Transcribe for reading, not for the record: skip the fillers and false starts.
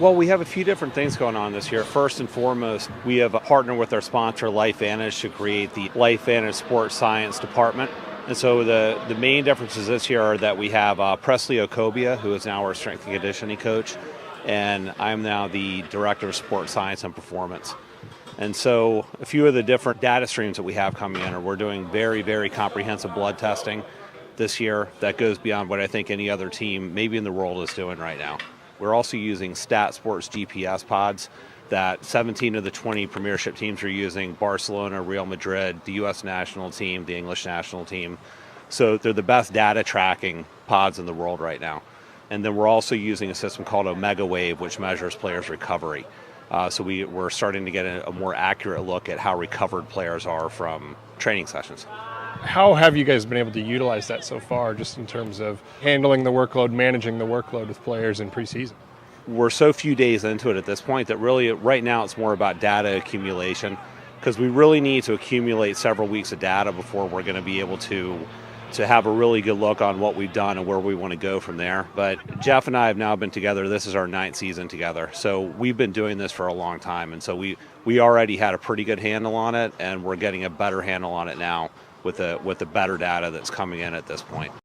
Well, we have a few different things going on this year. First and foremost, we have a partner with our sponsor, LifeVantage, to create the LifeVantage Sports Science Department. And so the main differences this year are that we have Presley Okobia, who is now our strength and conditioning coach, and I'm now the Director of Sports Science and Performance. And so a few of the different data streams that we have coming in are we're doing very, very comprehensive blood testing this year that goes beyond what I think any other team maybe in the world is doing right now. We're also using Stat Sports GPS pods that 17 of the 20 premiership teams are using: Barcelona, Real Madrid, the U.S. national team, the English national team. So they're the best data tracking pods in the world right now. And then we're also using a system called Omega Wave, which measures players' recovery. So we're starting to get a more accurate look at how recovered players are from training sessions. How have you guys been able to utilize that so far, just in terms of handling the workload, managing the workload with players in preseason? We're so few days into it at this point that really right now it's more about data accumulation, because we really need to accumulate several weeks of data before we're going to be able to have a really good look on what we've done and where we want to go from there. But Jeff and I have now been together. This is our 9th season together. So we've been doing this for a long time. And so we already had a pretty good handle on it, and we're getting a better handle on it now with the better data that's coming in at this point.